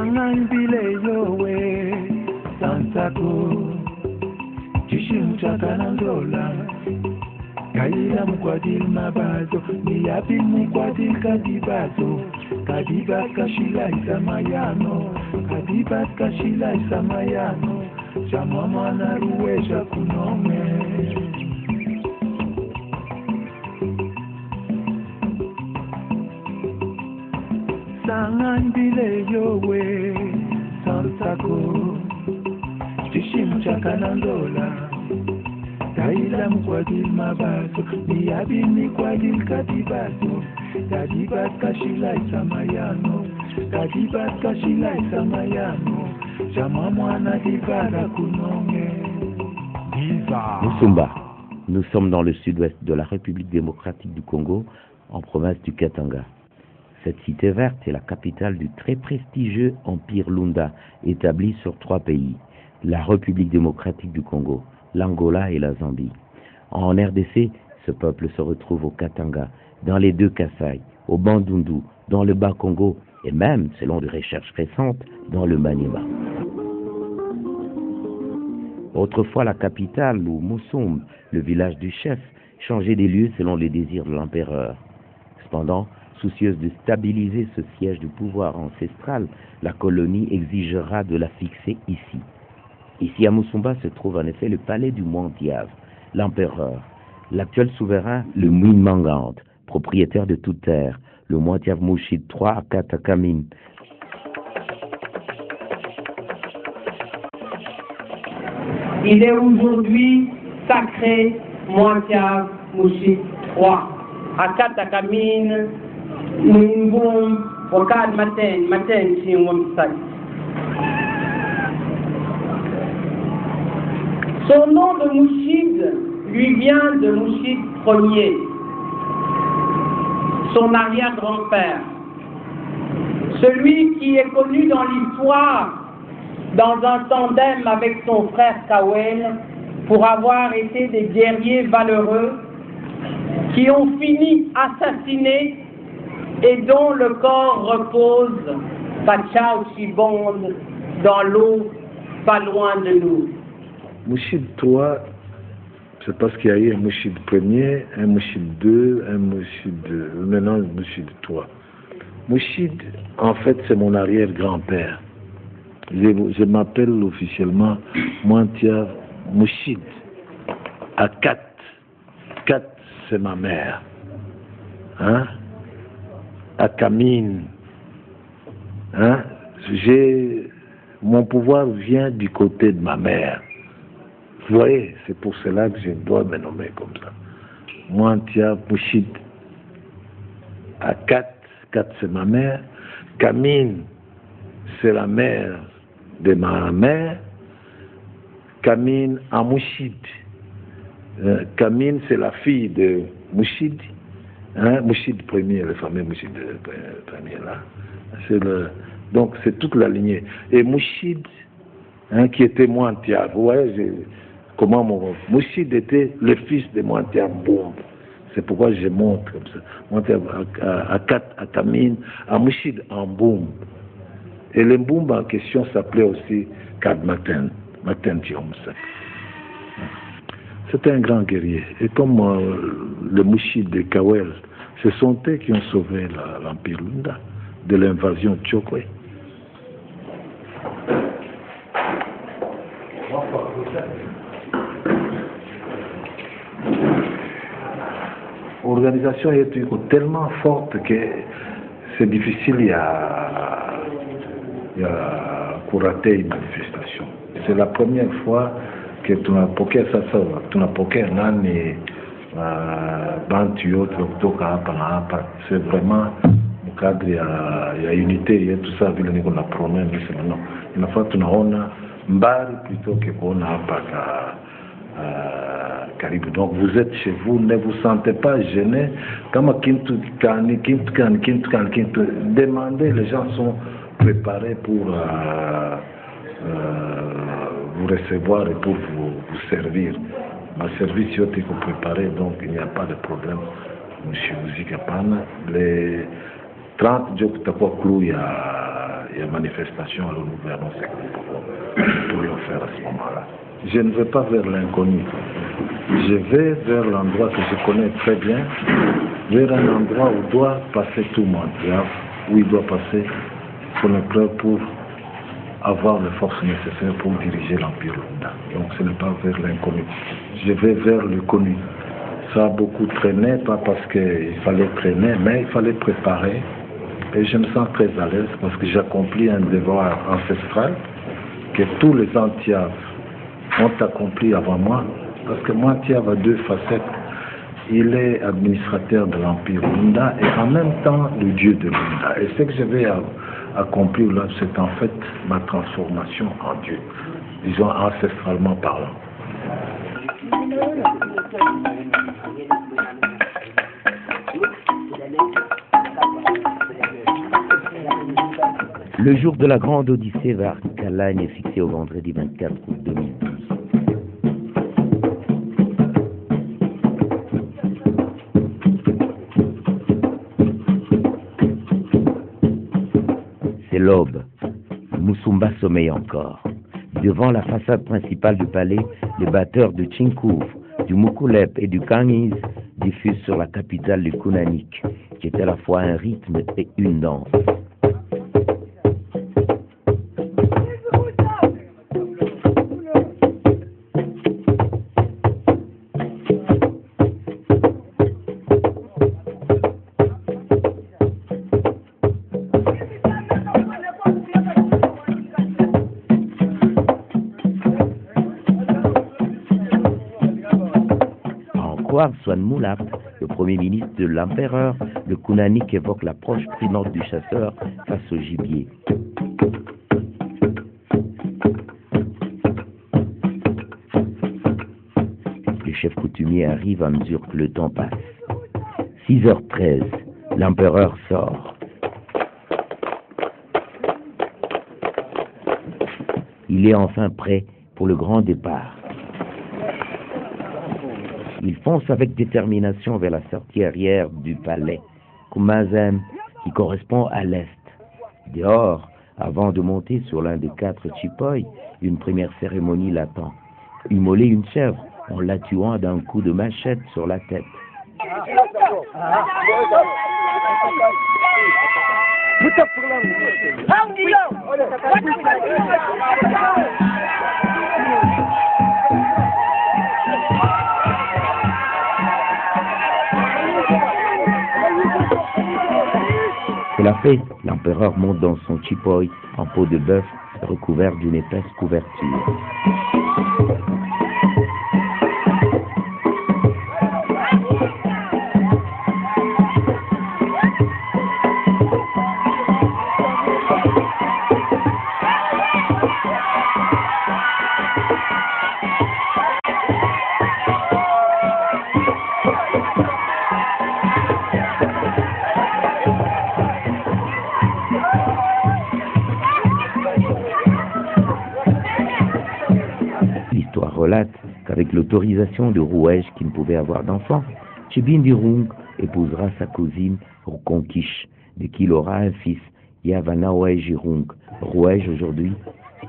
Sangan bile yowe Sansako Chishimchaka nandola Kaila mkwadil mabazo Miyabi mkwadil kadibazo Kadibat kashila isamayano Kadibat kashila isamayano Chamama naruwesha kunome Sangan bile yowe Sansako Chishimchaka nandola Kaila mkwadil mabazo Miyabi mkwadil kadibazo Kadibat kashila isamayano Kadibat kashila isamayano Chamamwana dibara kunonge Musumba, nous sommes dans le sud-ouest de la République démocratique du Congo, en province du Katanga. Cette cité verte est la capitale du très prestigieux Empire Lunda, établi sur 3 pays, la République démocratique du Congo, l'Angola et la Zambie. En RDC, ce peuple se retrouve au Katanga, dans les 2 Kasaï, au Bandundu, dans le Bas-Congo et même, selon des recherches récentes, dans le Maniema. Autrefois la capitale, ou Moussoum, le village du chef, changeait des lieux selon les désirs de l'empereur. Cependant, soucieuse de stabiliser ce siège du pouvoir ancestral, la colonie exigera de la fixer ici. Ici à Musumba se trouve en effet le palais du Mwantiave, l'empereur, l'actuel souverain, le Mwin Mangande, propriétaire de toute terre, le Mwantiave Mouchid III à Katakamine. Il est aujourd'hui sacré Mwantiave Mouchid III à Katakamine, Mwimbum, Wakad Maten, Chimwamsai. Son nom de Mouchid lui vient de Mouchid Ier, son arrière-grand-père, celui qui est connu dans l'histoire dans un tandem avec son frère Kawel pour avoir été des guerriers valeureux qui ont fini assassinés et dont le corps repose Pachao Chibonde dans l'eau pas loin de nous. Mouchid III, c'est parce qu'il y a eu un Mouchid Ier, un Mouchid II, un Mouchid II, maintenant un Mouchid III. Mouchid, en fait, c'est mon arrière-grand-père. Je m'appelle officiellement Mwantiave Mouchid. À Kat, c'est ma mère. Hein? À Kamine. Hein? Mon pouvoir vient du côté de ma mère. Vous voyez, c'est pour cela que je dois me nommer comme ça. Mwantiave Mouchid. À Kat, c'est ma mère. Kamine, c'est la mère de ma mère. Kamine à Mouchid. Kamine, c'est la fille de Mouchid. Hein? Mouchid Ier, le fameux Mouchid Ier là. Donc c'est toute la lignée. Et Mouchid, hein, qui était Mwantiave. Vous voyez comment Mouchid était le fils de Mwantiave Boum. C'est pourquoi je montre comme ça. Mwantiave à Kamine, à Mouchid en Boum. Et le Mboum en question s'appelait aussi Kadmaten, Maten Tiomsa. C'était un grand guerrier. Et comme le Mouchid de Kawel, ce sont eux qui ont sauvé l'Empire Lunda de l'invasion Tchokwe. L'organisation est tellement forte que c'est difficile à kurater une manifestation. C'est la première fois que tunapokea sasa, tunapokea nani bantu yote kutoka hapa na hapa. C'est vraiment mkadri ya unité yetu saa vile niko na problème sema no. Inafaa tunaona mbali plutôt que kuona hapa karibu. Donc vous êtes chez vous, ne vous sentez pas gêné. Kama kintu demandez, les gens sont préparés pour vous recevoir et pour vous servir. Ma service yote iko préparé, donc il n'y a pas de problème. Monsieur Muzika Pana, les 30 jours kutakuwa crew ya il y a manifestation, alors nous verrons ce que nous pourrions faire à ce moment-là. Je ne vais pas vers l'inconnu. Je vais vers l'endroit que je connais très bien, vers un endroit où doit passer tout le monde, où il doit passer pour avoir les forces nécessaires pour diriger l'Empire Lunda. Donc ce n'est pas vers l'inconnu. Je vais vers le connu. Ça a beaucoup traîné, pas parce qu'il fallait traîner, mais il fallait préparer. Et je me sens très à l'aise parce que j'accomplis un devoir ancestral que tous les Antiaves ont accompli avant moi. Parce que moi, Antiave a deux facettes. Il est administrateur de l'Empire Lunda et en même temps le dieu de Lunda. Et ce que je vais accomplir là, c'est en fait ma transformation en Dieu, disons ancestralement parlant. Le jour de la grande odyssée vers Calagne est fixé au vendredi 24 août 2012. C'est l'aube. Musumba sommeille encore. Devant la façade principale du palais, les batteurs du Chinkouf, du Mukulep et du Kangis diffusent sur la capitale du Kunanik, qui est à la fois un rythme et une danse. Swan Moulap, le premier ministre de l'empereur, le Kunanik évoque l'approche prudente du chasseur face au gibier. Le chef coutumier arrive à mesure que le temps passe. 6h13, l'empereur sort. Il est enfin prêt pour le grand départ. Il fonce avec détermination vers la sortie arrière du palais, Kumazem, qui correspond à l'est. Dehors, avant de monter sur l'un des 4 chipoy, une première cérémonie l'attend. Immoler une chèvre en la tuant d'un coup de machette sur la tête. Cela fait, l'empereur monte dans son chipoy en peau de bœuf recouvert d'une épaisse couverture. Relate qu'avec l'autorisation de Rouège qui ne pouvait avoir d'enfant, Chibindirung épousera sa cousine Rukonkish, de qui il aura un fils, Yavanaouège-Irung. Rouège aujourd'hui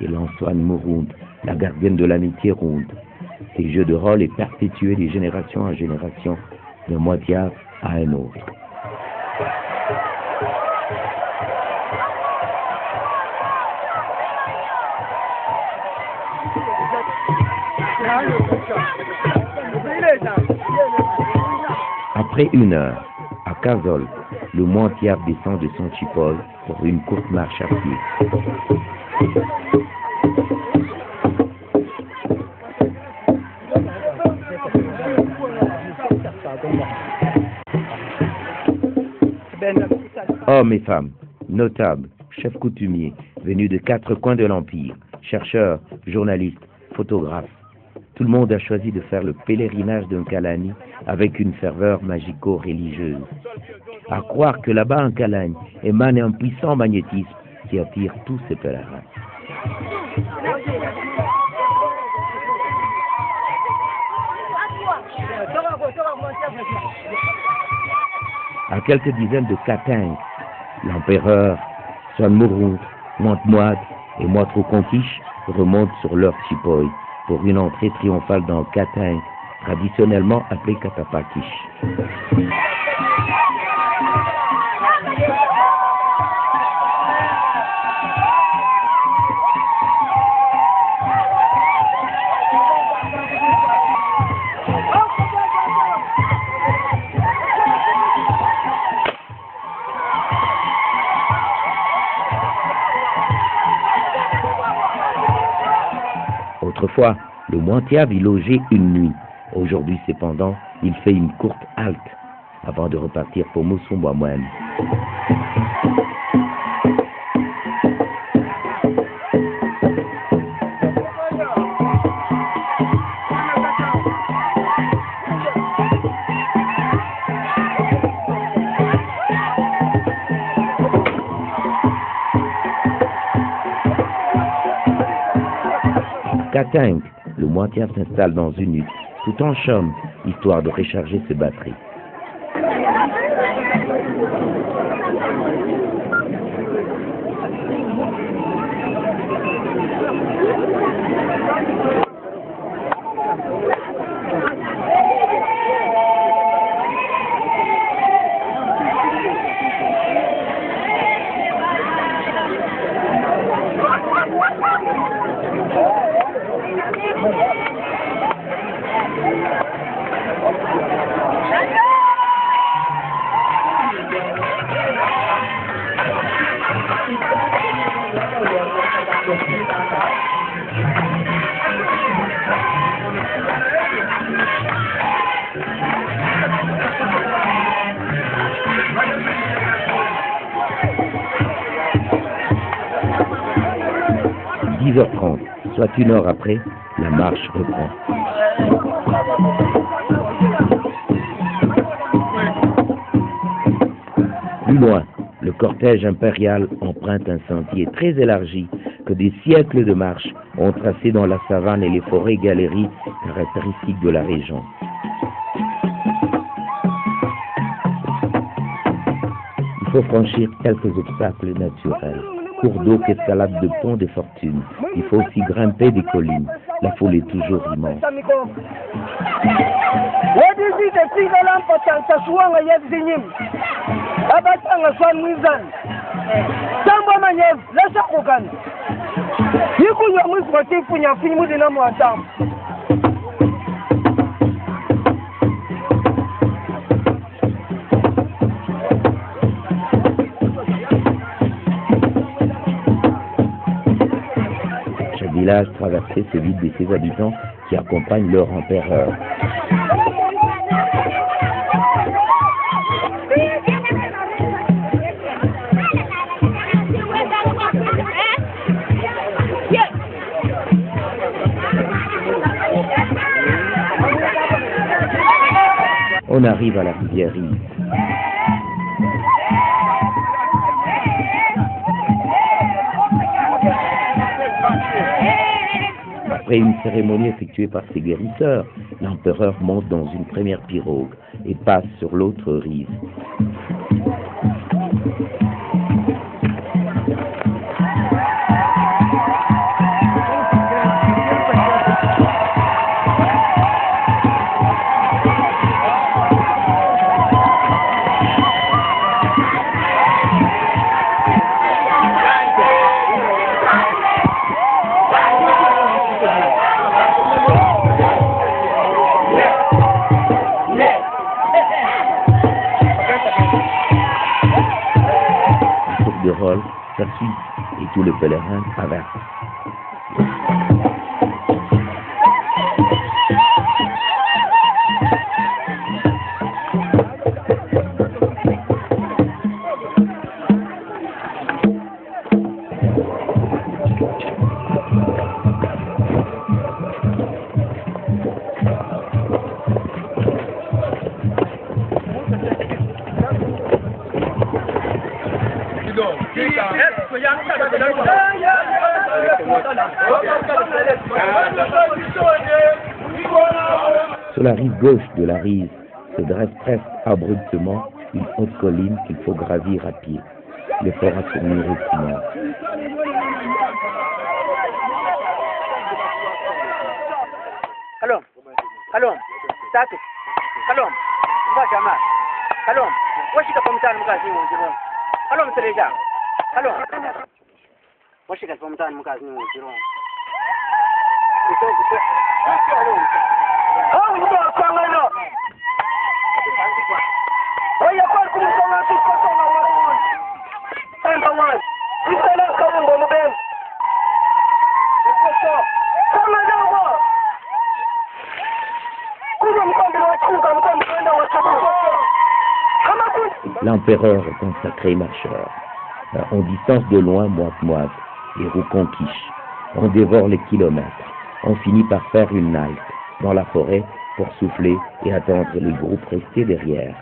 est l'Ansoine Mouround, la gardienne de l'amitié ronde. Ces jeux de rôle est perpétué de génération en génération, d'un moitié à un autre. Après 1 heure, à Kazol, le Mointiab descend de son chipol pour une courte marche à pied. Hommes et femmes, notables, chefs coutumiers, venus de 4 coins de l'Empire, chercheurs, journalistes, photographes, tout le monde a choisi de faire le pèlerinage d'un Kalani avec une ferveur magico-religieuse. À croire que là-bas en Calagne émane un puissant magnétisme qui attire tous ces pèlerins. À quelques dizaines de Katang, l'empereur Swan Mouround Moite-Moite et Moitro-Conquiche remontent sur leur chipoy pour une entrée triomphale dans Kateng, traditionnellement appelé Katapakish. Autrefois, le Mointiave y logeait une nuit. Aujourd'hui, cependant, il fait une courte halte avant de repartir pour Moussoum-Boamouane. Kateng, le Mointiave s'installe dans une hutte, tout en chaume, histoire de recharger ses batteries. « 10h30, soit une heure après, la marche reprend. Plus loin, le cortège impérial emprunte un sentier très élargi que des siècles de marche ont tracé dans la savane et les forêts galeries caractéristiques de la région. Il faut franchir quelques obstacles naturels. Cours d'eau qu'escalade de ponts de fortune. Il faut aussi grimper des collines. La foule est toujours immense. Le village traversé se vide de ses habitants qui accompagnent leur empereur. On arrive à la rivière Rive. Après une cérémonie effectuée par ses guérisseurs, l'empereur monte dans une première pirogue et passe sur l'autre rive. S'assuit et tous les pèlerins traversent. Sur la rive gauche de la Rive se dresse presque abruptement une haute colline qu'il faut gravir à pied. Le fort a tourné recoulant. Kalom, Kalom, tatu, Kalom, mbwa jamaa, Kalom, washika kwa mtaani mkazi ni mjiro, Kalom teleja, Kalom, washika kwa mtaani mkazi ni mjiro. Oh, you are coming up. Oh, you are coming up to Kotoma one. Number one. You say let's come on, Bomo Ben. Come on over. L'empereur est un sacré marcheur. On distance de loin moite-moite et rouconquiche. On dévore les kilomètres. On finit par faire une halte dans la forêt pour souffler et attendre les groupes restés derrière.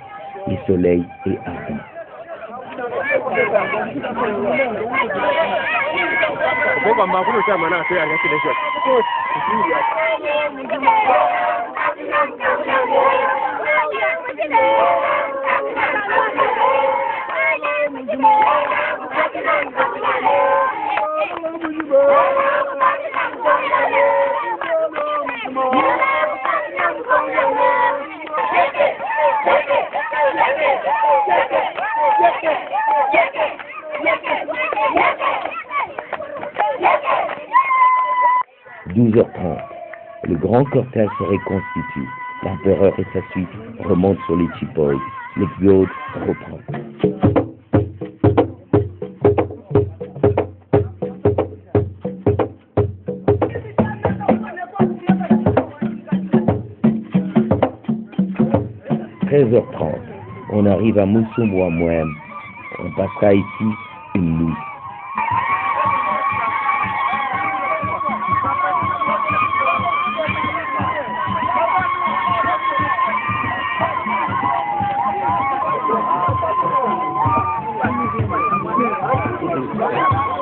Et soleil et arme. « 12h30, le grand cortège se reconstitue. L'empereur et sa suite remontent sur les Chipoy. L'exode reprend. « 13h30, on arrive à Moussou-Mouamouem. On passera ici une nuit. Thank you.